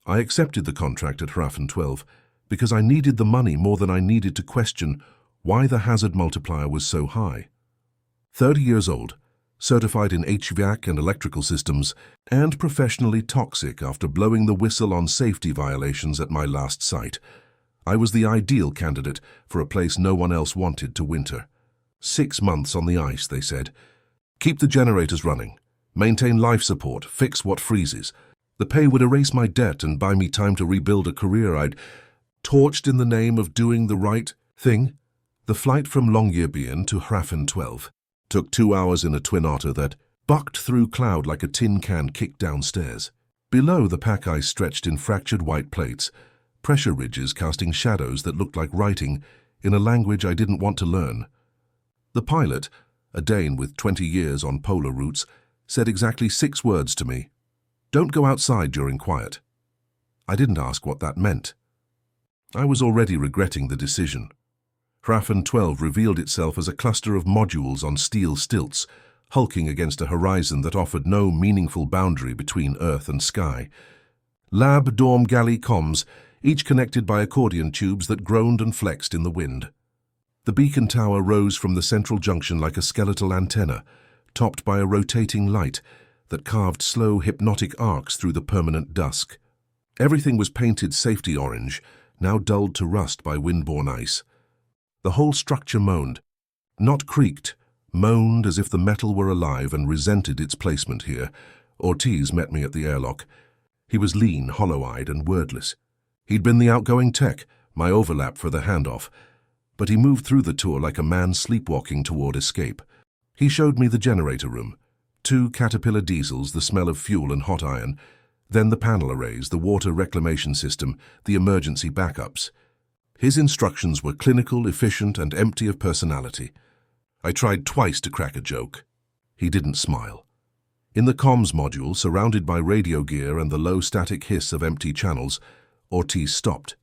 I accepted the contract at Hrafen 12 because I needed the money more than I needed to question why the hazard multiplier was so high. 30 years old, certified in HVAC and electrical systems, and professionally toxic after blowing the whistle on safety violations at my last site, I was the ideal candidate for a place no one else wanted to winter. 6 months on the ice, they said. Keep the generators running, maintain life support, fix what freezes. The pay would erase my debt and buy me time to rebuild a career I'd torched in the name of doing the right thing. The flight from Longyearbyen to Hrafen 12 took 2 hours in a twin otter that bucked through cloud like a tin can kicked downstairs. Below, the pack ice stretched in fractured white plates, pressure ridges casting shadows that looked like writing in a language I didn't want to learn. The pilot, a Dane with 20 years on polar routes, said exactly 6 words to me. Don't go outside during quiet. I didn't ask what that meant. I was already regretting the decision. Hrafen 12 revealed itself as a cluster of modules on steel stilts, hulking against a horizon that offered no meaningful boundary between earth and sky. Lab, dorm, galley, comms, each connected by accordion tubes that groaned and flexed in the wind. The beacon tower rose from the central junction like a skeletal antenna, topped by a rotating light that carved slow, hypnotic arcs through the permanent dusk. Everything was painted safety orange, now dulled to rust by wind-borne ice. The whole structure moaned, not creaked, moaned as if the metal were alive and resented its placement here. Ortiz met me at the airlock. He was lean, hollow-eyed, and wordless. He'd been the outgoing tech, my overlap for the handoff, but he moved through the tour like a man sleepwalking toward escape. He showed me the generator room, 2 Caterpillar diesels, the smell of fuel and hot iron, then the panel arrays, the water reclamation system, the emergency backups. His instructions were clinical, efficient, and empty of personality. I tried twice to crack a joke. He didn't smile. In the comms module, surrounded by radio gear and the low static hiss of empty channels, Ortiz stopped.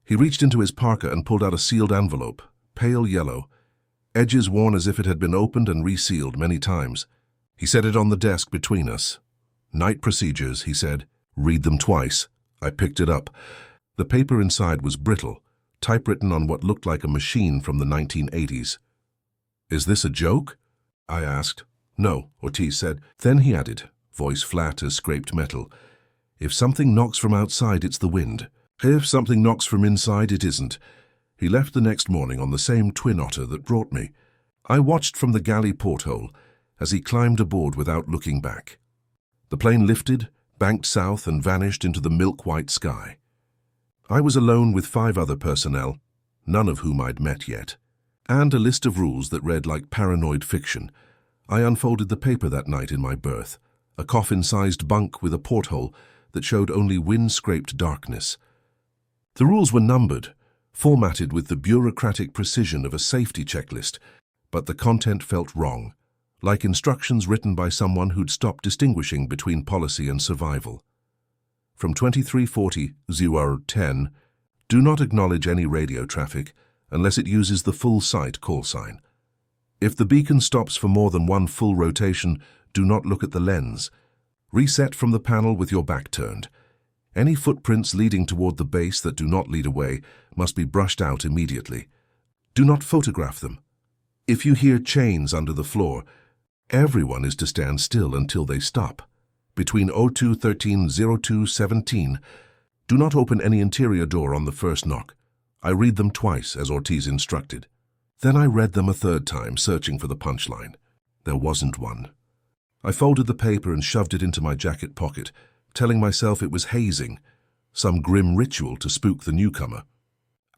He reached into his parka and pulled out a sealed envelope, pale yellow, edges worn as if it had been opened and resealed many times. He set it on the desk between us. Night procedures, he said. Read them twice. I picked it up. The paper inside was brittle, typewritten on what looked like a machine from the 1980s. Is this a joke? I asked. No, Ortiz said. Then he added, voice flat as scraped metal. If something knocks from outside, it's the wind. If something knocks from inside, it isn't. He left the next morning on the same twin otter that brought me. I watched from the galley porthole as he climbed aboard without looking back. The plane lifted, banked south, and vanished into the milk-white sky. I was alone with 5 other personnel, none of whom I'd met yet, and a list of rules that read like paranoid fiction. I unfolded the paper that night in my berth, a coffin-sized bunk with a porthole that showed only wind-scraped darkness. The rules were numbered, formatted with the bureaucratic precision of a safety checklist, but the content felt wrong, like instructions written by someone who'd stopped distinguishing between policy and survival. From 2340-010, do not acknowledge any radio traffic unless it uses the full site call sign. If the beacon stops for more than 1 full rotation, do not look at the lens. Reset from the panel with your back turned. Any footprints leading toward the base that do not lead away must be brushed out immediately. Do not photograph them. If you hear chains under the floor, everyone is to stand still until they stop. Between 0213-0217, do not open any interior door on the first knock. I read them twice, as Ortiz instructed. Then I read them a 3rd time, searching for the punchline. There wasn't one. I folded the paper and shoved it into my jacket pocket, telling myself it was hazing, some grim ritual to spook the newcomer.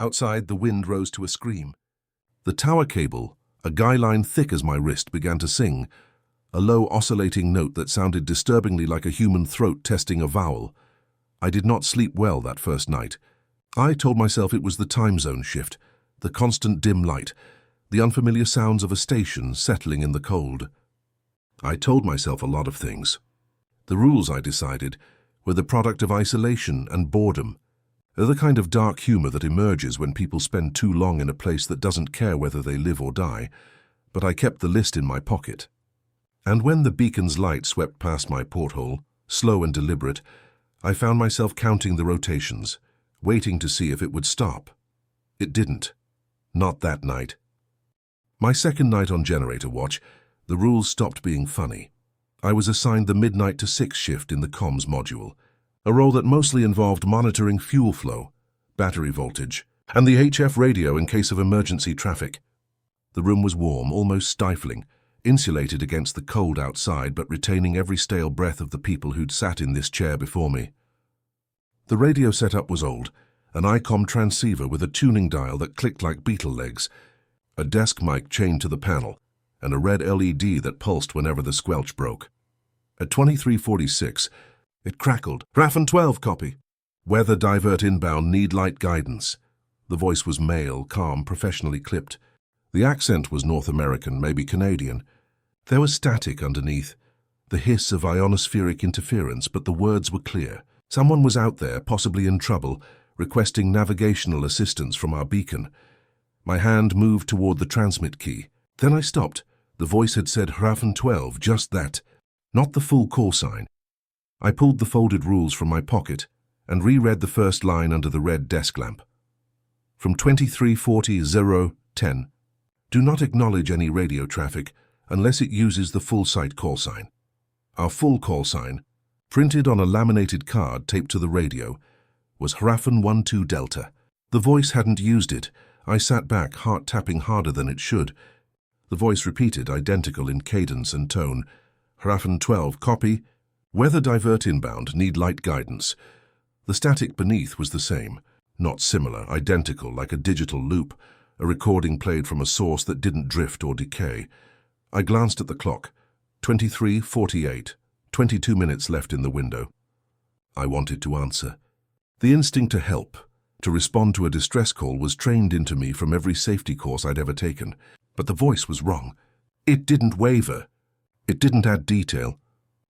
Outside, the wind rose to a scream. The tower cable, a guy line thick as my wrist, began to sing, a low oscillating note that sounded disturbingly like a human throat testing a vowel. I did not sleep well that first night. I told myself it was the time zone shift, the constant dim light, the unfamiliar sounds of a station settling in the cold. I told myself a lot of things. The rules, I decided, were the product of isolation and boredom, the kind of dark humor that emerges when people spend too long in a place that doesn't care whether they live or die, but I kept the list in my pocket. And when the beacon's light swept past my porthole, slow and deliberate, I found myself counting the rotations, waiting to see if it would stop. It didn't. Not that night. My second night on generator watch, the rules stopped being funny. I was assigned the midnight to 6 shift in the comms module, a role that mostly involved monitoring fuel flow, battery voltage, and the HF radio in case of emergency traffic. The room was warm, almost stifling, insulated against the cold outside but retaining every stale breath of the people who'd sat in this chair before me. The radio setup was old, an ICOM transceiver with a tuning dial that clicked like beetle legs, a desk mic chained to the panel, and a red LED that pulsed whenever the squelch broke. At 23:46, it crackled. RAFN 12 copy. Weather divert inbound, need light guidance. The voice was male, calm, professionally clipped. The accent was North American, maybe Canadian. There was static underneath, the hiss of ionospheric interference, but the words were clear. Someone was out there, possibly in trouble, requesting navigational assistance from our beacon. My hand moved toward the transmit key. Then I stopped. The voice had said RAFN 12, just that, not the full call sign. I pulled the folded rules from my pocket and reread the first line under the red desk lamp. From 23:40:10, do not acknowledge any radio traffic unless it uses the full site call sign. Our full call sign, printed on a laminated card taped to the radio, was RAFN 12 Delta. The voice hadn't used it. I sat back, heart tapping harder than it should. The voice repeated, identical in cadence and tone. RAFN 12 copy. Weather divert inbound, need light guidance. The static beneath was the same, not similar, identical, like a digital loop, a recording played from a source that didn't drift or decay. I glanced at the clock. 23:48, 22 minutes left in the window. I wanted to answer. The instinct to help, to respond to a distress call, was trained into me from every safety course I'd ever taken. But the voice was wrong. It didn't waver. It didn't add detail.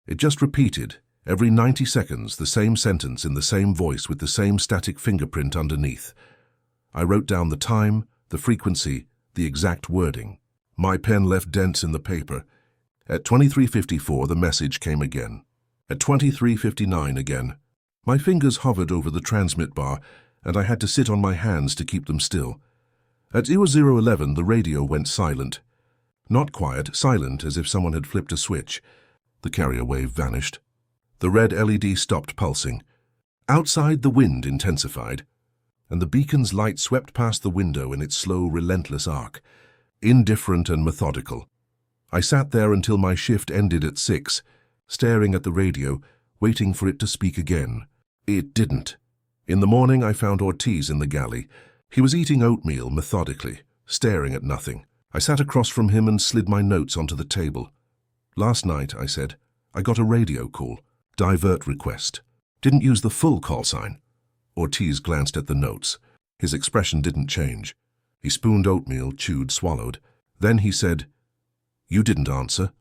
It just repeated, every 90 seconds, the same sentence in the same voice with the same static fingerprint underneath. I wrote down the time, the frequency, the exact wording. My pen left dents in the paper. At 23:54, the message came again. At 23:59 again. My fingers hovered over the transmit bar, and I had to sit on my hands to keep them still. At 00:11, the radio went silent. Not quiet, silent, as if someone had flipped a switch. The carrier wave vanished. The red LED stopped pulsing. Outside, the wind intensified, and the beacon's light swept past the window in its slow, relentless arc, indifferent and methodical. I sat there until my shift ended at 6, staring at the radio, waiting for it to speak again. It didn't. In the morning, I found Ortiz in the galley. He was eating oatmeal methodically, staring at nothing. I sat across from him and slid my notes onto the table. Last night, I said, I got a radio call. Divert request. Didn't use the full call sign. Ortiz glanced at the notes. His expression didn't change. He spooned oatmeal, chewed, swallowed. Then he said, You didn't answer?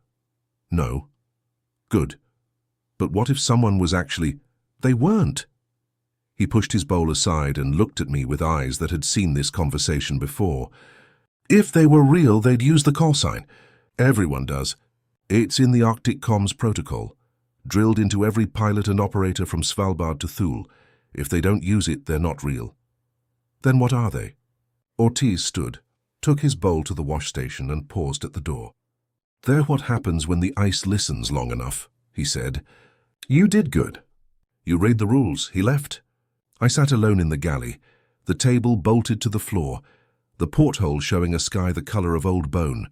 No. Good. But what if someone was actually... They weren't. He pushed his bowl aside and looked at me with eyes that had seen this conversation before. If they were real, they'd use the call sign. Everyone does. It's in the Arctic Comms protocol, drilled into every pilot and operator from Svalbard to Thule. If they don't use it, they're not real. Then what are they? Ortiz stood, took his bowl to the wash station and paused at the door. They're what happens when the ice listens long enough, he said. You did good. You read the rules. He left. I sat alone in the galley, the table bolted to the floor, the porthole showing a sky the color of old bone.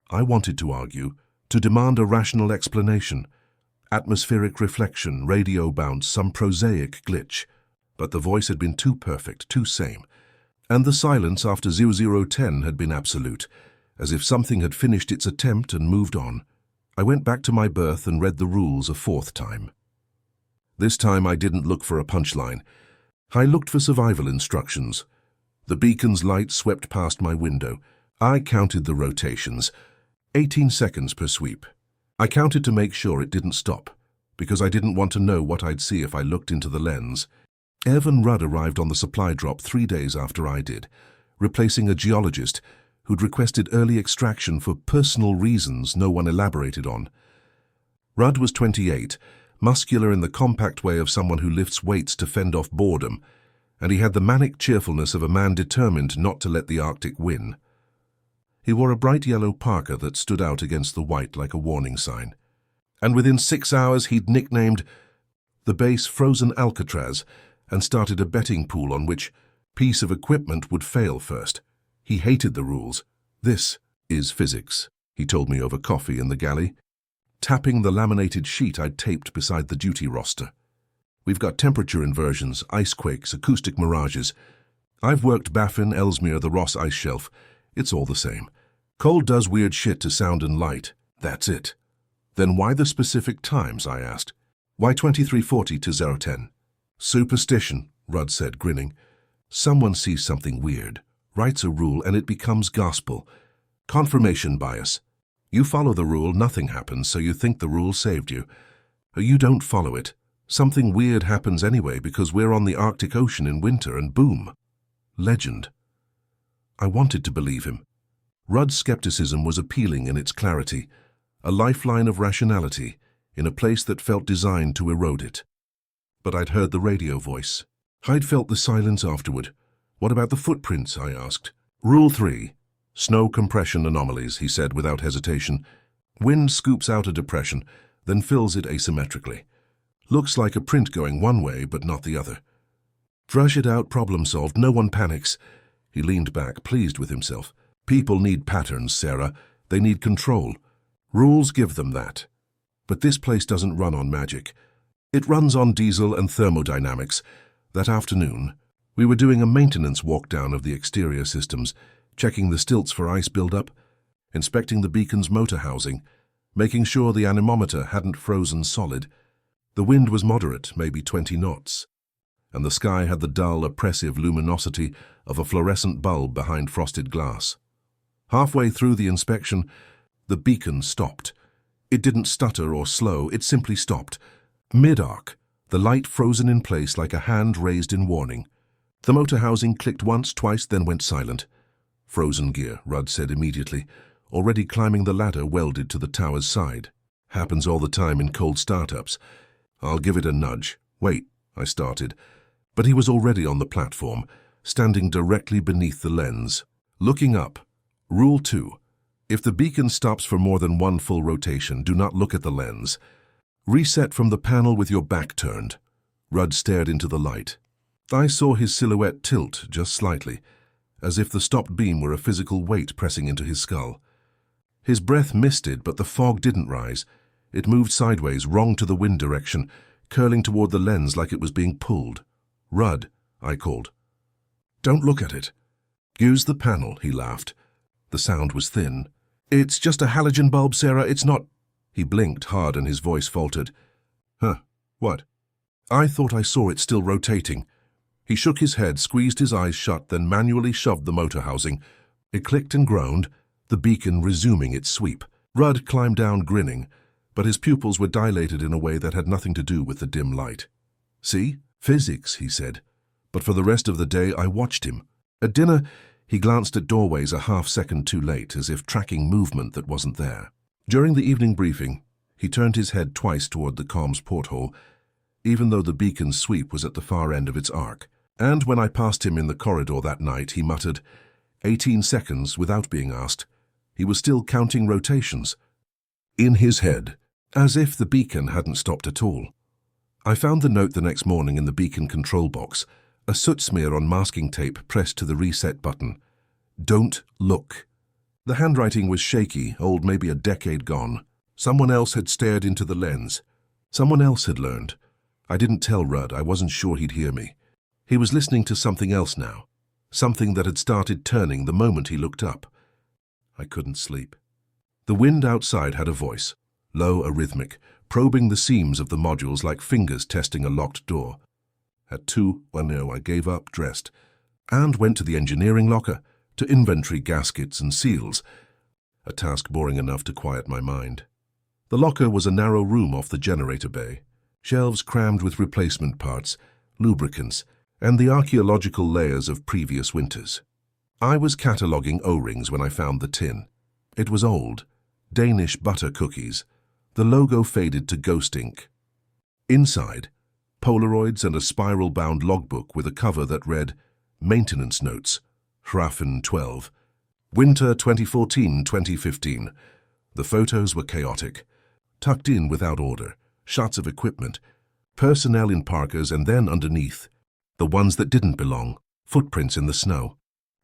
I wanted to argue, to demand a rational explanation. Atmospheric reflection, radio bounce, some prosaic glitch. But the voice had been too perfect, too same. And the silence after 0010 had been absolute, as if something had finished its attempt and moved on. I went back to my berth and read the rules a 4th time. This time I didn't look for a punchline. I looked for survival instructions. The beacon's light swept past my window. I counted the rotations. 18 seconds per sweep. I counted to make sure it didn't stop, because I didn't want to know what I'd see if I looked into the lens. Evan Rudd arrived on the supply drop 3 days after I did, replacing a geologist who'd requested early extraction for personal reasons no one elaborated on. Rudd was 28, muscular in the compact way of someone who lifts weights to fend off boredom, and he had the manic cheerfulness of a man determined not to let the Arctic win. He wore a bright yellow parka that stood out against the white like a warning sign. And within 6 hours he'd nicknamed the base Frozen Alcatraz and started a betting pool on which piece of equipment would fail first. He hated the rules. "This is physics," he told me over coffee in the galley, tapping the laminated sheet I'd taped beside the duty roster. "We've got temperature inversions, ice quakes, acoustic mirages. I've worked Baffin, Ellesmere, the Ross Ice Shelf. It's all the same. Cold does weird shit to sound and light. That's it." "Then why the specific times?" I asked. "Why 2340 to 010? "Superstition," Rudd said, grinning. "Someone sees something weird, writes a rule, and it becomes gospel. Confirmation bias. You follow the rule, nothing happens, so you think the rule saved you. You don't follow it. Something weird happens anyway because we're on the Arctic Ocean in winter, and boom. Legend." I wanted to believe him. Rudd's skepticism was appealing in its clarity, a lifeline of rationality in a place that felt designed to erode it. But I'd heard the radio voice. I'd felt the silence afterward. "What about the footprints?" I asked. "Rule 3. Snow compression anomalies," he said without hesitation. "Wind scoops out a depression, then fills it asymmetrically. Looks like a print going one way, but not the other. Brush it out, problem solved, no one panics." He leaned back, pleased with himself. "People need patterns, Sarah. They need control. Rules give them that. But this place doesn't run on magic. It runs on diesel and thermodynamics. That afternoon, we were doing a maintenance walk-down of the exterior systems, checking the stilts for ice buildup, inspecting the beacon's motor housing, making sure the anemometer hadn't frozen solid. The wind was moderate, maybe 20 knots, and the sky had the dull, oppressive luminosity of a fluorescent bulb behind frosted glass. Halfway through the inspection, the beacon stopped. It didn't stutter or slow, it simply stopped. Mid-arc, the light frozen in place like a hand raised in warning. The motor housing clicked once, twice, then went silent. "Frozen gear," Rudd said immediately, already climbing the ladder welded to the tower's side. "Happens all the time in cold startups. I'll give it a nudge." "Wait," I started, but he was already on the platform, standing directly beneath the lens. Looking up. "Rule 2. If the beacon stops for more than one full rotation, do not look at the lens. Reset from the panel with your back turned." Rudd stared into the light. I saw his silhouette tilt just slightly, as if the stopped beam were a physical weight pressing into his skull. His breath misted, but the fog didn't rise. It moved sideways, wrong to the wind direction, curling toward the lens like it was being pulled. "Rudd," I called. "Don't look at it." "Use the panel," he laughed. The sound was thin. "It's just a halogen bulb, Sarah, it's not—" He blinked hard and his voice faltered. "Huh, what?" "I thought I saw it still rotating." He shook his head, squeezed his eyes shut, then manually shoved the motor housing. It clicked and groaned, the beacon resuming its sweep. Rudd climbed down grinning, but his pupils were dilated in a way that had nothing to do with the dim light. "See? Physics," he said. But for the rest of the day I watched him. At dinner, he glanced at doorways a half-second too late, as if tracking movement that wasn't there. During the evening briefing, he turned his head twice toward the comms porthole, even though the beacon's sweep was at the far end of its arc. And when I passed him in the corridor that night, he muttered, 18 seconds without being asked. He was still counting rotations. In his head, as if the beacon hadn't stopped at all. I found the note the next morning in the beacon control box, a soot smear on masking tape pressed to the reset button. "Don't look." The handwriting was shaky, old, maybe a decade gone. Someone else had stared into the lens. Someone else had learned. I didn't tell Rudd, I wasn't sure he'd hear me. He was listening to something else now, something that had started turning the moment he looked up. I couldn't sleep. The wind outside had a voice, low, arrhythmic, probing the seams of the modules like fingers testing a locked door. At 2:10, I gave up, dressed, and went to the engineering locker to inventory gaskets and seals, a task boring enough to quiet my mind. The locker was a narrow room off the generator bay, shelves crammed with replacement parts, lubricants, and the archaeological layers of previous winters. I was cataloguing O-rings when I found the tin. It was old, Danish butter cookies, the logo faded to ghost ink. Inside, Polaroids and a spiral-bound logbook with a cover that read, Maintenance Notes, Hrafen 12, Winter 2014-2015. The photos were chaotic, tucked in without order, shots of equipment, personnel in parkas, and then underneath, the ones that didn't belong, footprints in the snow.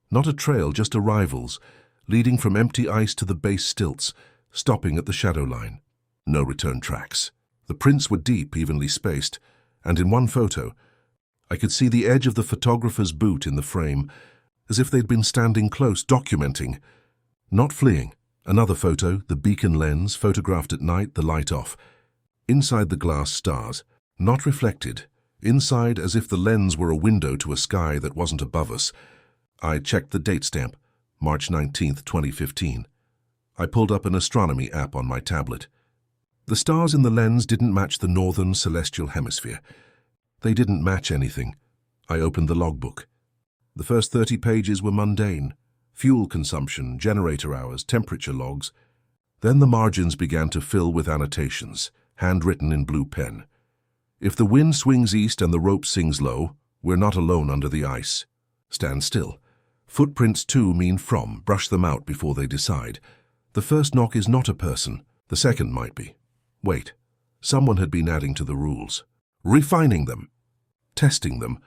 Not a trail, just arrivals, leading from empty ice to the base stilts, stopping at the shadow line. No return tracks. The prints were deep, evenly spaced, and in one photo, I could see the edge of the photographer's boot in the frame, as if they'd been standing close, documenting, not fleeing. Another photo, the beacon lens, photographed at night, the light off. Inside the glass, stars, not reflected. Inside, as if the lens were a window to a sky that wasn't above us. I checked the date stamp, March 19th, 2015. I pulled up an astronomy app on my tablet. The stars in the lens didn't match the northern celestial hemisphere. They didn't match anything. I opened the logbook. The first 30 pages were mundane. Fuel consumption, generator hours, temperature logs. Then the margins began to fill with annotations, handwritten in blue pen. If the wind swings east and the rope sings low, we're not alone under the ice. Stand still. Footprints too mean from, brush them out before they decide. The first knock is not a person, the second might be. Wait, someone had been adding to the rules, refining them, testing them.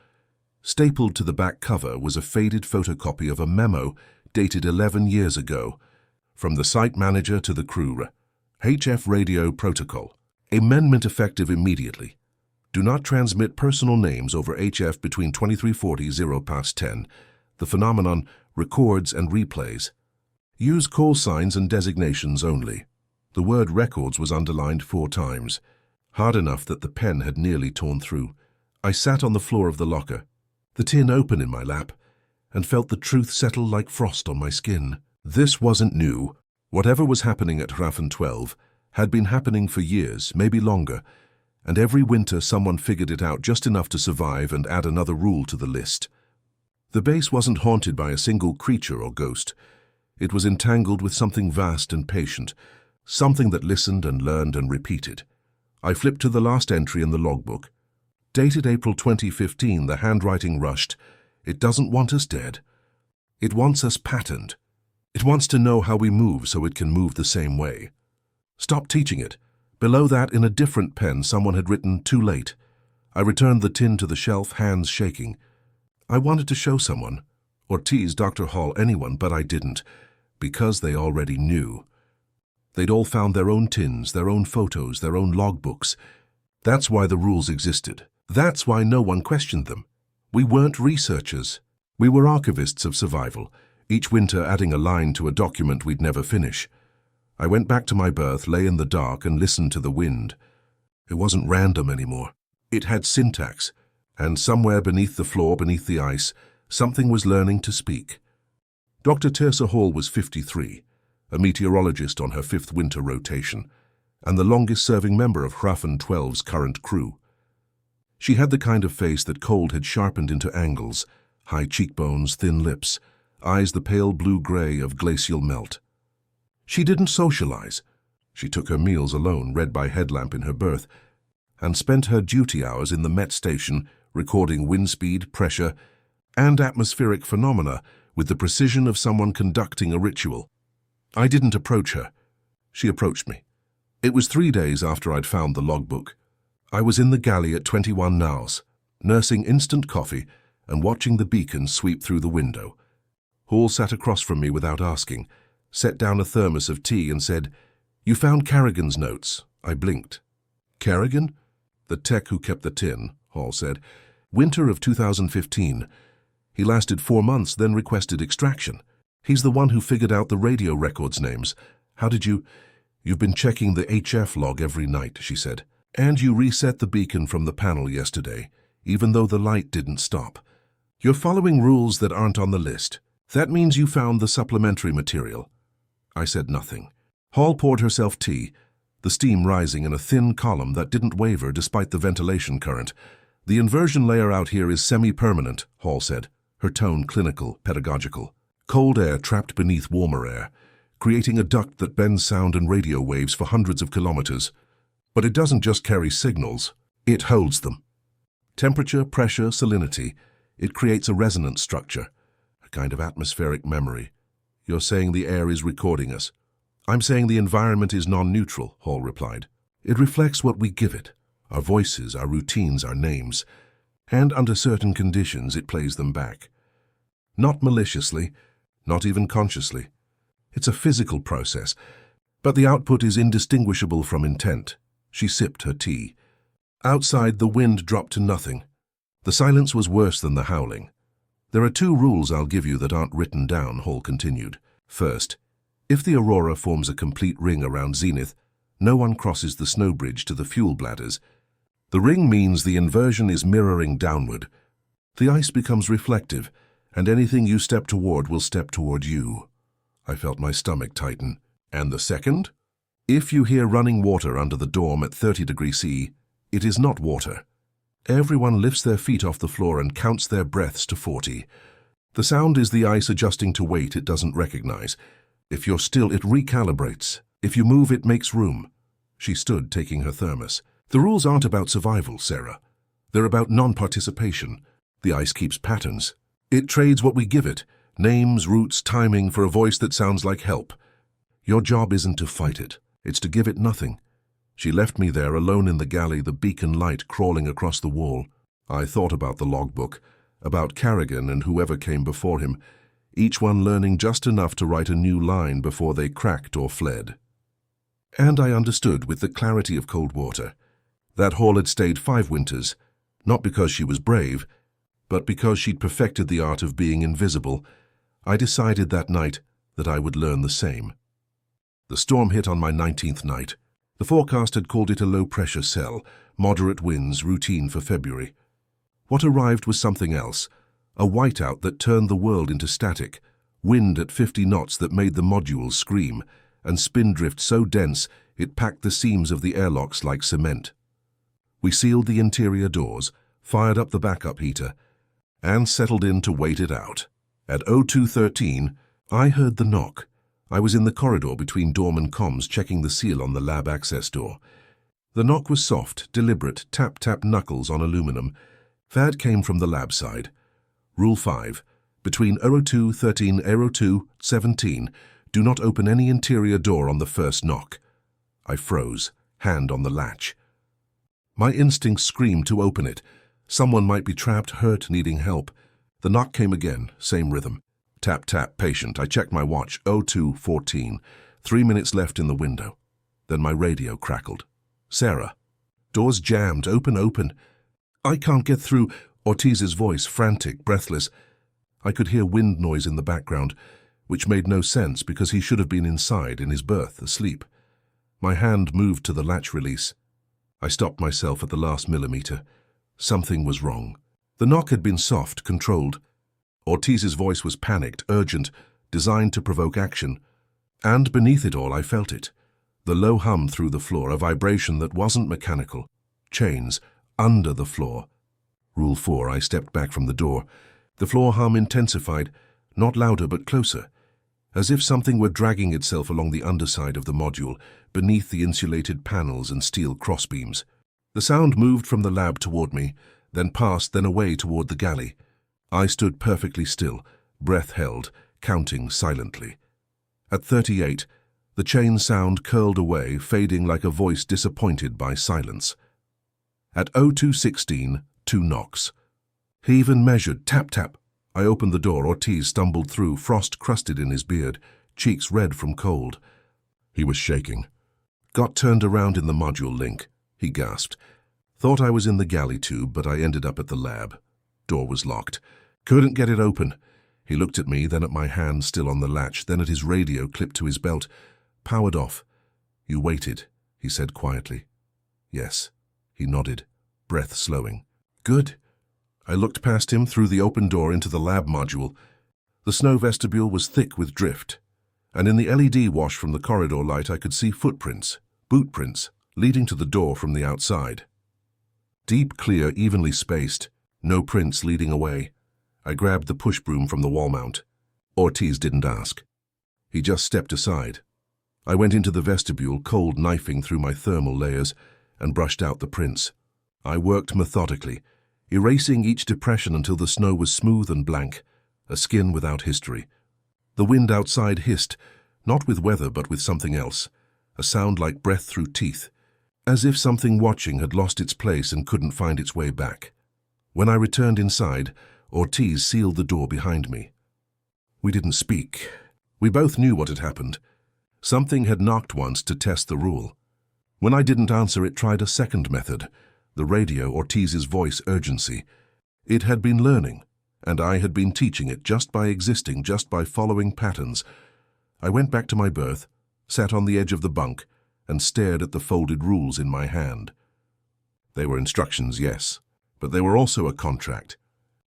Stapled to the back cover was a faded photocopy of a memo dated 11 years ago. From the site manager to the crew. HF radio protocol. Amendment effective immediately. Do not transmit personal names over HF between 2340 0 + 10. The phenomenon records and replays. Use call signs and designations only. The word records was underlined 4 times, hard enough that the pen had nearly torn through. I sat on the floor of the locker, the tin open in my lap, and felt the truth settle like frost on my skin. This wasn't new. Whatever was happening at Hrafen 12 had been happening for years, maybe longer, and every winter someone figured it out just enough to survive and add another rule to the list. The base wasn't haunted by a single creature or ghost. It was entangled with something vast and patient, something that listened and learned and repeated. I flipped to the last entry in the logbook. Dated April 2015, the handwriting rushed. It doesn't want us dead. It wants us patterned. It wants to know how we move so it can move the same way. Stop teaching it. Below that, in a different pen, someone had written, too late. I returned the tin to the shelf, hands shaking. I wanted to show someone, or tease Dr. Hall, anyone, but I didn't, because they already knew. They'd all found their own tins, their own photos, their own logbooks. That's why the rules existed. That's why no one questioned them. We weren't researchers. We were archivists of survival, each winter adding a line to a document we'd never finish. I went back to my berth, lay in the dark, and listened to the wind. It wasn't random anymore. It had syntax, and somewhere beneath the floor, beneath the ice, something was learning to speak. Dr. Tirsa Hall was 53, a meteorologist on her 5th winter rotation, and the longest-serving member of Hrafen 12's current crew. She had the kind of face that cold had sharpened into angles, high cheekbones, thin lips, eyes the pale blue-gray of glacial melt. She didn't socialize. She took her meals alone, read by headlamp in her berth, and spent her duty hours in the Met station recording wind speed, pressure, and atmospheric phenomena with the precision of someone conducting a ritual. I didn't approach her. She approached me. It was 3 days after I'd found the logbook. I was in the galley at 21 Naus, nursing instant coffee and watching the beacon sweep through the window. Hall sat across from me without asking, set down a thermos of tea and said, "You found Carrigan's notes." I blinked. "Carrigan?" "The tech who kept the tin," Hall said. "Winter of 2015. He lasted 4 months, then requested extraction. He's the one who figured out the radio records names. How did you—" "You've been checking the HF log every night," she said. "And you reset the beacon from the panel yesterday, even though the light didn't stop. You're following rules that aren't on the list. That means you found the supplementary material." I said nothing. Hall poured herself tea, the steam rising in a thin column that didn't waver despite the ventilation current. "The inversion layer out here is semi-permanent," Hall said, her tone clinical, pedagogical. "Cold air trapped beneath warmer air, creating a duct that bends sound and radio waves for hundreds of kilometers. But it doesn't just carry signals. It holds them. Temperature, pressure, salinity. It creates a resonance structure, a kind of atmospheric memory. You're saying the air is recording us. I'm saying the environment is non-neutral, Hall replied. It reflects what we give it, our voices, our routines, our names. And under certain conditions, it plays them back. Not maliciously, not even consciously. It's a physical process, but the output is indistinguishable from intent. She sipped her tea. Outside, the wind dropped to nothing. The silence was worse than the howling. There are 2 rules I'll give you that aren't written down, Hall continued. First, if the aurora forms a complete ring around zenith, no one crosses the snow bridge to the fuel bladders. The ring means the inversion is mirroring downward. The ice becomes reflective, and anything you step toward will step toward you. I felt my stomach tighten. And the second? If you hear running water under the dorm at 30 degrees C, it is not water. Everyone lifts their feet off the floor and counts their breaths to 40. The sound is the ice adjusting to weight it doesn't recognize. If you're still, it recalibrates. If you move, it makes room. She stood, taking her thermos. The rules aren't about survival, Sarah. They're about non-participation. The ice keeps patterns. It trades what we give it, names, routes, timing, for a voice that sounds like help. Your job isn't to fight it. It's to give it nothing. She left me there alone in the galley, the beacon light crawling across the wall. I thought about the logbook, about Carrigan and whoever came before him, each one learning just enough to write a new line before they cracked or fled. And I understood with the clarity of cold water that Hall had stayed 5 winters, not because she was brave, but because she'd perfected the art of being invisible. I decided that night that I would learn the same. The storm hit on my 19th night. The forecast had called it a low-pressure cell, moderate winds, routine for February. What arrived was something else, a whiteout that turned the world into static, wind at 50 knots that made the modules scream, and spindrift so dense it packed the seams of the airlocks like cement. We sealed the interior doors, fired up the backup heater, and settled in to wait it out. At 02:13, I heard the knock. I was in the corridor between dorm and comms checking the seal on the lab access door. The knock was soft, deliberate, tap-tap knuckles on aluminum. That came from the lab side. Rule 5. Between 02:13, 02:17, do not open any interior door on the first knock. I froze, hand on the latch. My instincts screamed to open it. Someone might be trapped, hurt, needing help. The knock came again, same rhythm. Tap, tap, patient. I checked my watch, 02:14. 3 minutes left in the window. Then my radio crackled. Sarah. Doors jammed, open, open. I can't get through. Ortiz's voice, frantic, breathless. I could hear wind noise in the background, which made no sense because he should have been inside in his berth, asleep. My hand moved to the latch release. I stopped myself at the last millimeter. Something was wrong. The knock had been soft, controlled. Ortiz's voice was panicked, urgent, designed to provoke action. And beneath it all, I felt it. The low hum through the floor, a vibration that wasn't mechanical. Chains, under the floor. Rule 4, I stepped back from the door. The floor hum intensified, not louder but closer, as if something were dragging itself along the underside of the module, beneath the insulated panels and steel crossbeams. The sound moved from the lab toward me, then past, then away toward the galley. I stood perfectly still, breath held, counting silently. At 38, the chain sound curled away, fading like a voice disappointed by silence. At 02:16, 2 knocks. He even measured, tap, tap. I opened the door. Ortiz stumbled through, frost crusted in his beard, cheeks red from cold. He was shaking. Got turned around in the module link, he gasped. Thought I was in the galley tube, but I ended up at the lab. Door was locked. Couldn't get it open. He looked at me, then at my hand still on the latch, then at his radio clipped to his belt. Powered off. You waited, he said quietly. Yes. He nodded, breath slowing. Good. I looked past him through the open door into the lab module. The snow vestibule was thick with drift, and in the LED wash from the corridor light I could see footprints, boot prints, leading to the door from the outside. Deep, clear, evenly spaced, no prints leading away. I grabbed the push broom from the wall mount. Ortiz didn't ask. He just stepped aside. I went into the vestibule, cold knifing through my thermal layers, and brushed out the prints. I worked methodically, erasing each depression until the snow was smooth and blank, a skin without history. The wind outside hissed, not with weather but with something else, a sound like breath through teeth, as if something watching had lost its place and couldn't find its way back. When I returned inside, Ortiz sealed the door behind me. We didn't speak. We both knew what had happened. Something had knocked once to test the rule. When I didn't answer, it tried a second method, the radio, Ortiz's voice, urgency. It had been learning, and I had been teaching it just by existing, just by following patterns. I went back to my berth, sat on the edge of the bunk, and stared at the folded rules in my hand. They were instructions, yes, but they were also a contract.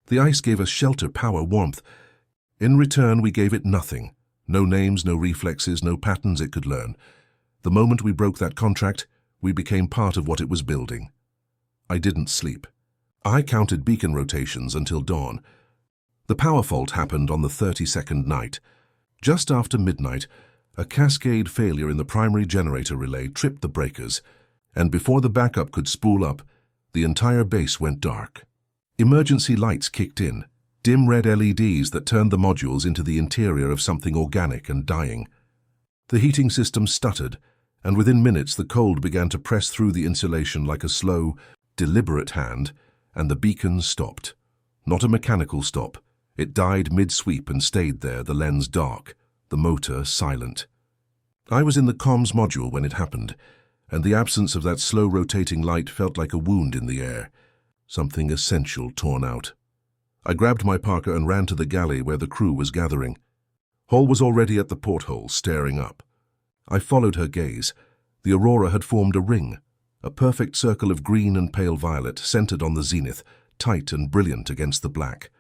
The ice gave us shelter, power, warmth. In return, we gave it nothing. No names, no reflexes, no patterns it could learn. The moment we broke that contract, we became part of what it was building. I didn't sleep. I counted beacon rotations until dawn. The power fault happened on the 32nd night. Just after midnight, a cascade failure in the primary generator relay tripped the breakers, and before the backup could spool up, the entire base went dark. Emergency lights kicked in, dim red LEDs that turned the modules into the interior of something organic and dying. The heating system stuttered, and within minutes the cold began to press through the insulation like a slow, deliberate hand, and the beacons stopped. Not a mechanical stop. It died mid-sweep and stayed there, the lens dark, the motor silent. I was in the comms module when it happened, and the absence of that slow rotating light felt like a wound in the air, something essential torn out. I grabbed my parka and ran to the galley where the crew was gathering. Hall was already at the porthole, staring up. I followed her gaze. The aurora had formed a ring, a perfect circle of green and pale violet, centered on the zenith, tight and brilliant against the black.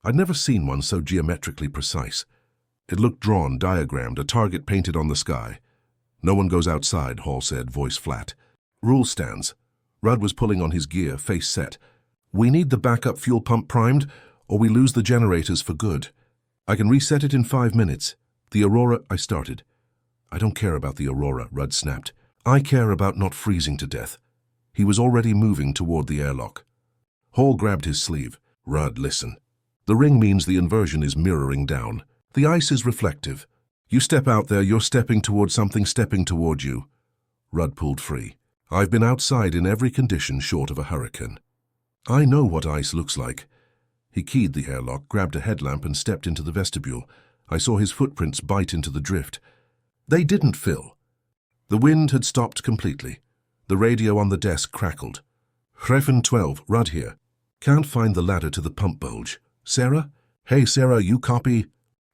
I'd never seen one so geometrically precise. It looked drawn, diagrammed, a target painted on the sky. "No one goes outside," Hall said, voice flat. "Rule stands." Rudd was pulling on his gear, face set. "We need the backup fuel pump primed, or we lose the generators for good. I can reset it in 5 minutes. The aurora—" I started. "I don't care about the aurora," Rudd snapped. "I care about not freezing to death." He was already moving toward the airlock. Hall grabbed his sleeve. "Rudd, listen. The ring means the inversion is mirroring down. The ice is reflective. You step out there, you're stepping toward something stepping toward you." Rudd pulled free. "I've been outside in every condition short of a hurricane. I know what ice looks like." He keyed the airlock, grabbed a headlamp, and stepped into the vestibule. I saw his footprints bite into the drift. They didn't fill. The wind had stopped completely. The radio on the desk crackled. "Hreffen 12, Rudd here. Can't find the ladder to the pump bulge. Sarah? Hey, Sarah, you copy?"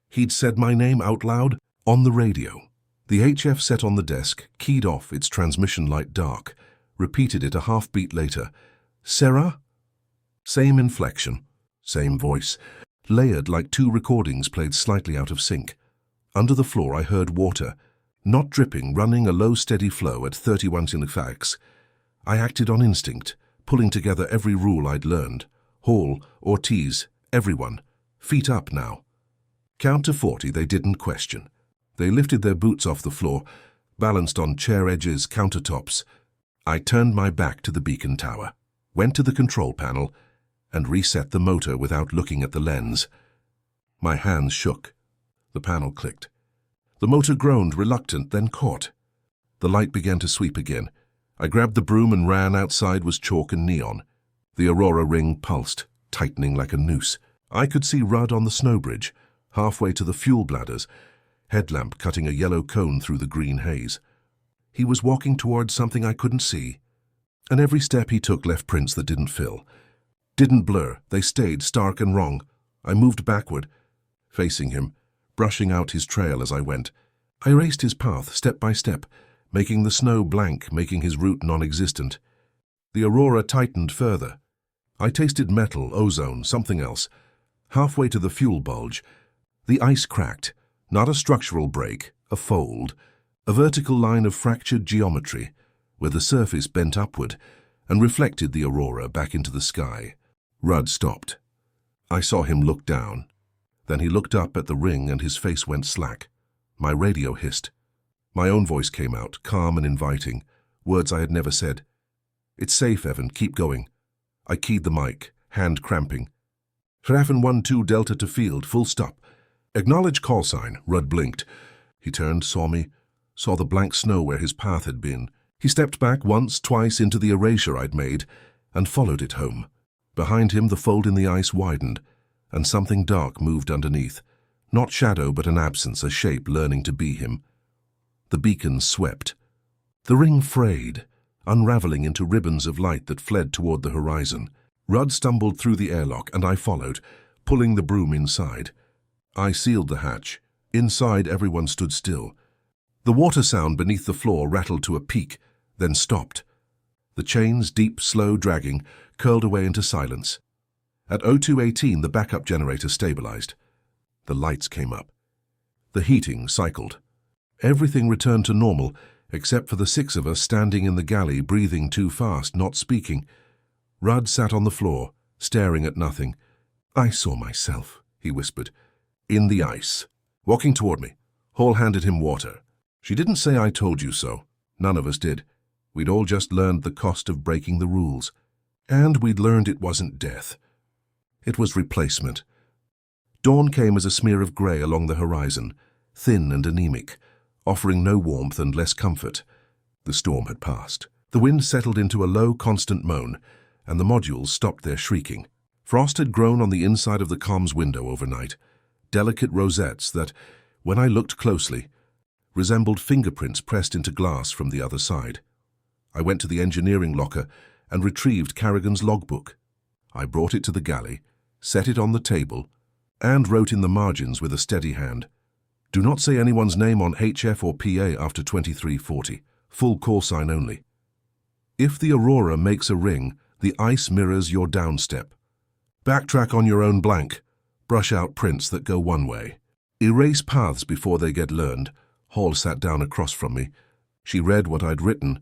He'd said my name out loud on the radio. The HF set on the desk keyed off, its transmission light dark, repeated it a half-beat later. "Sarah?" Same inflection, same voice, layered like two recordings played slightly out of sync. Under the floor I heard water, not dripping, running a low steady flow at 31 centifax. I acted on instinct, pulling together every rule I'd learned. Hall, Ortiz, everyone. Feet up now. Count to 40 they didn't question. They lifted their boots off the floor, balanced on chair edges, countertops. I turned my back to the beacon tower, went to the control panel, and reset the motor without looking at the lens. My hands shook. The panel clicked. The motor groaned, reluctant, then caught. The light began to sweep again. I grabbed the broom and ran. Outside was chalk and neon. The aurora ring pulsed, tightening like a noose. I could see Rudd on the snow bridge, halfway to the fuel bladders, headlamp cutting a yellow cone through the green haze. He was walking towards something I couldn't see, and every step he took left prints that didn't fill. Didn't blur, they stayed stark and wrong. I moved backward, facing him, brushing out his trail as I went. I erased his path step by step, making the snow blank, making his route non-existent. The aurora tightened further. I tasted metal, ozone, something else. Halfway to the fuel bulge, the ice cracked, not a structural break, a fold, a vertical line of fractured geometry, where the surface bent upward and reflected the aurora back into the sky. Rudd stopped. I saw him look down. Then he looked up at the ring and his face went slack. My radio hissed. My own voice came out, calm and inviting, words I had never said. It's safe, Evan. Keep going. I keyed the mic, hand cramping. Raffen 1-2 Delta to field, full stop. Acknowledge call sign. Rudd blinked. He turned, saw me, saw the blank snow where his path had been. He stepped back once, twice into the erasure I'd made, and followed it home. Behind him, the fold in the ice widened, and something dark moved underneath. Not shadow, but an absence, a shape learning to be him. The beacon swept. The ring frayed, unraveling into ribbons of light that fled toward the horizon. Rudd stumbled through the airlock, and I followed, pulling the broom inside. I sealed the hatch. Inside, everyone stood still. The water sound beneath the floor rattled to a peak, then stopped. The chains, deep, slow dragging, curled away into silence. At 0218, the backup generator stabilized. The lights came up. The heating cycled. Everything returned to normal, except for the 6 of us standing in the galley, breathing too fast, not speaking. Rudd sat on the floor, staring at nothing. I saw myself, he whispered, in the ice, walking toward me. Hall handed him water. She didn't say I told you so. None of us did. We'd all just learned the cost of breaking the rules. And we'd learned it wasn't death. It was replacement. Dawn came as a smear of grey along the horizon, thin and anemic, offering no warmth and less comfort. The storm had passed. The wind settled into a low, constant moan, and the modules stopped their shrieking. Frost had grown on the inside of the comms window overnight, delicate rosettes that, when I looked closely, resembled fingerprints pressed into glass from the other side. I went to the engineering locker and retrieved Carrigan's logbook. I brought it to the galley, set it on the table, and wrote in the margins with a steady hand, "Do not say anyone's name on HF or PA after 2340. Full call sign only. If the Aurora makes a ring, the ice mirrors your downstep. Backtrack on your own blank. Brush out prints that go one way. Erase paths before they get learned." Hall sat down across from me. She read what I'd written,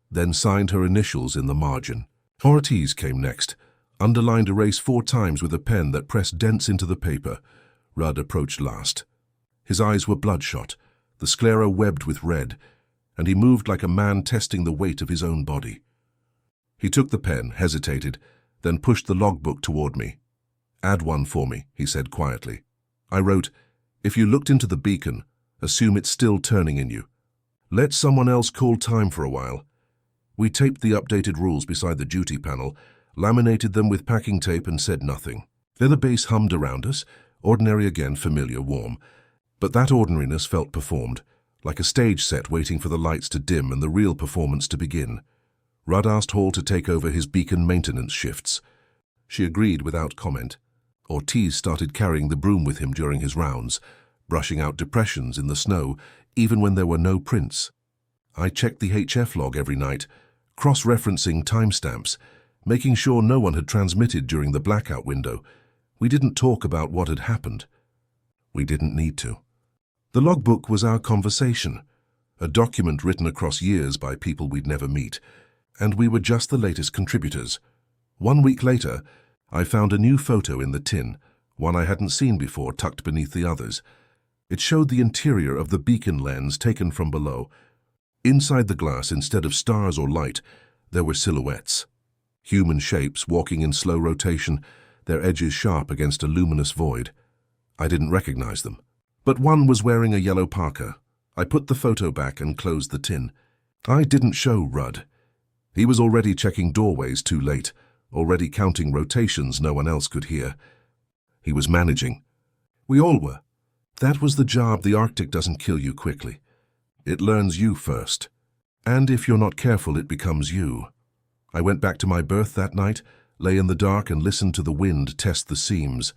then signed her initials in the margin. Ortiz came next, underlined erase 4 times with a pen that pressed dents into the paper. Rudd approached last. His eyes were bloodshot, the sclera webbed with red, and he moved like a man testing the weight of his own body. He took the pen, hesitated, then pushed the logbook toward me. "Add 1 for me," he said quietly. I wrote, "If you looked into the beacon, assume it's still turning in you. Let someone else call time for a while." We taped the updated rules beside the duty panel, laminated them with packing tape, and said nothing. Then the bass hummed around us, ordinary again, familiar, warm. But that ordinariness felt performed, like a stage set waiting for the lights to dim and the real performance to begin. Rudd asked Hall to take over his beacon maintenance shifts. She agreed without comment. Ortiz started carrying the broom with him during his rounds, brushing out depressions in the snow, even when there were no prints. I checked the HF log every night, cross-referencing timestamps, making sure no one had transmitted during the blackout window. We didn't talk about what had happened. We didn't need to. The logbook was our conversation, a document written across years by people we'd never meet, and we were just the latest contributors. 1 week later, I found a new photo in the tin, one I hadn't seen before tucked beneath the others. It showed the interior of the beacon lens taken from below. Inside the glass, instead of stars or light, there were silhouettes. Human shapes walking in slow rotation, their edges sharp against a luminous void. I didn't recognize them. But one was wearing a yellow parka. I put the photo back and closed the tin. I didn't show Rudd. He was already checking doorways too late, already counting rotations no one else could hear. He was managing. We all were. That was the job. The Arctic doesn't kill you quickly. It learns you first. And if you're not careful, it becomes you. I went back to my berth that night, lay in the dark and listened to the wind test the seams.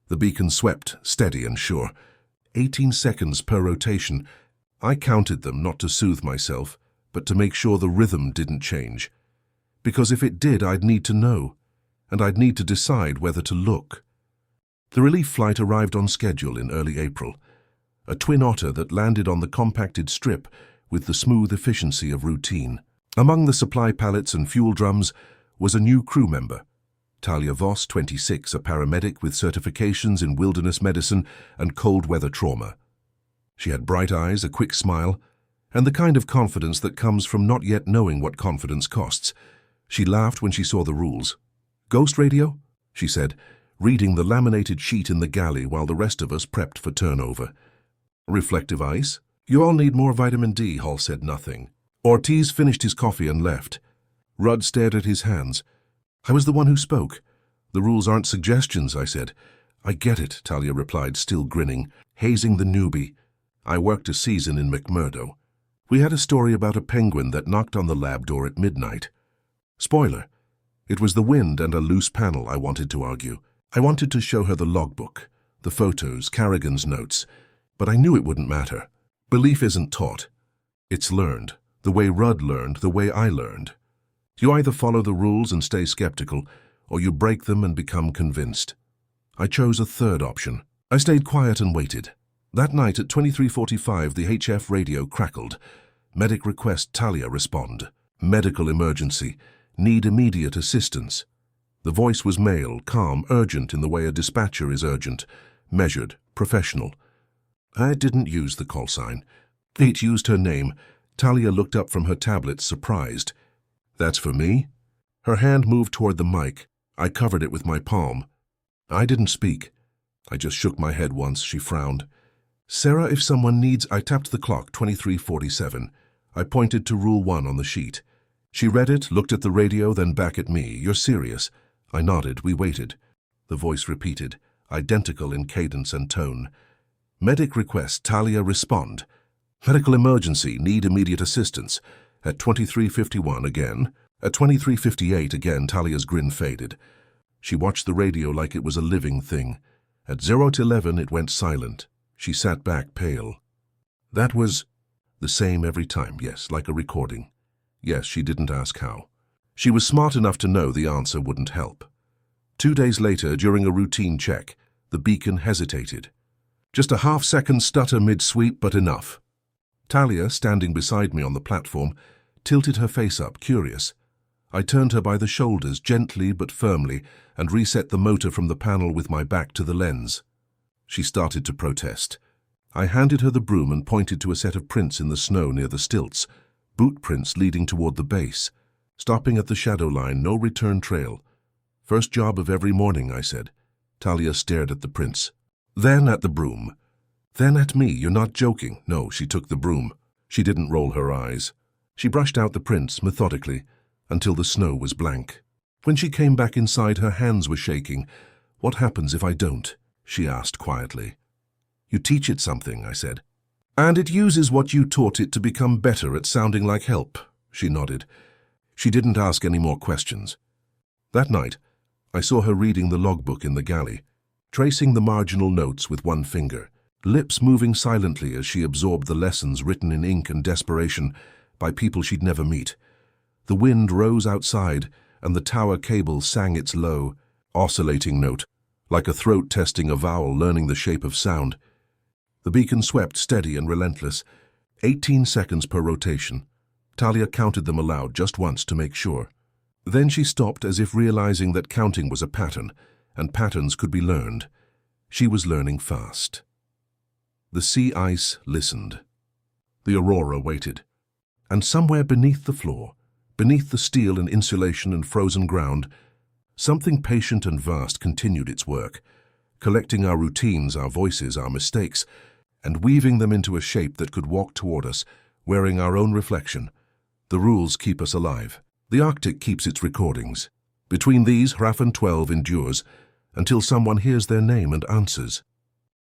The beacon swept, steady and sure. 18 seconds per rotation. I counted them not to soothe myself, but to make sure the rhythm didn't change. Because if it did, I'd need to know, and I'd need to decide whether to look. The relief flight arrived on schedule in early April, a twin otter that landed on the compacted strip with the smooth efficiency of routine. Among the supply pallets and fuel drums was a new crew member, Talia Voss, 26, a paramedic with certifications in wilderness medicine and cold weather trauma. She had bright eyes, a quick smile, and the kind of confidence that comes from not yet knowing what confidence costs. She laughed when she saw the rules. "Ghost radio?" she said, reading the laminated sheet in the galley while the rest of us prepped for turnover. "Reflective ice? You all need more vitamin D," Hall said nothing. Ortiz finished his coffee and left. Rudd stared at his hands. I was the one who spoke. "The rules aren't suggestions," I said. "I get it," Talia replied, still grinning, hazing the newbie. "I worked a season in McMurdo. We had a story about a penguin that knocked on the lab door at midnight. Spoiler. It was the wind and a loose panel, I wanted to argue. I wanted to show her the logbook, the photos, Carrigan's notes, but I knew it wouldn't matter. Belief isn't taught. It's learned, the way Rudd learned, the way I learned. You either follow the rules and stay skeptical, or you break them and become convinced. I chose a third option. I stayed quiet and waited. That night at 23:45, the HF radio crackled. Medic request, Talia respond. Medical emergency. Need immediate assistance. The voice was male, calm, urgent in the way a dispatcher is urgent. Measured, professional. I didn't use the call sign. It used her name. Talia looked up from her tablet, surprised. "That's for me?" Her hand moved toward the mic. I covered it with my palm. I didn't speak. I just shook my head once. She frowned. "Sarah, if someone needs—" I tapped the clock, 23:47. I pointed to Rule 1 on the sheet. She read it, looked at the radio, then back at me. "You're serious?" I nodded. We waited. The voice repeated, identical in cadence and tone. Medic request, Talia respond. Medical emergency, need immediate assistance. At 23:51 again. At 23:58 again, Talia's grin faded. She watched the radio like it was a living thing. At 0:11 it went silent. She sat back, pale. That was the same every time, yes, like a recording. Yes, she didn't ask how. She was smart enough to know the answer wouldn't help. 2 days later, during a routine check, the beacon hesitated. Just a half-second stutter mid-sweep, but enough. Talia, standing beside me on the platform, tilted her face up, curious. I turned her by the shoulders, gently but firmly, and reset the motor from the panel with my back to the lens. She started to protest. I handed her the broom and pointed to a set of prints in the snow near the stilts, boot prints leading toward the base. Stopping at the shadow line, no return trail. First job of every morning, I said. Talia stared at the prints. Then at the broom. Then at me. You're not joking. No, she took the broom. She didn't roll her eyes. She brushed out the prints methodically until the snow was blank. When she came back inside, her hands were shaking. What happens if I don't? She asked quietly. You teach it something, I said. And it uses what you taught it to become better at sounding like help, she nodded. She didn't ask any more questions. That night, I saw her reading the logbook in the galley, tracing the marginal notes with one finger, lips moving silently as she absorbed the lessons written in ink and desperation by people she'd never meet. The wind rose outside, and the tower cable sang its low, oscillating note, like a throat testing a vowel learning the shape of sound. The beacon swept steady and relentless, 18 seconds per rotation. Talia counted them aloud just once to make sure. Then she stopped as if realizing that counting was a pattern, and patterns could be learned. She was learning fast. The sea ice listened. The aurora waited. And somewhere beneath the floor, beneath the steel and insulation and frozen ground, something patient and vast continued its work, collecting our routines, our voices, our mistakes, and weaving them into a shape that could walk toward us, wearing our own reflection. The rules keep us alive. The Arctic keeps its recordings. Between these, Hrafn 12 endures until someone hears their name and answers.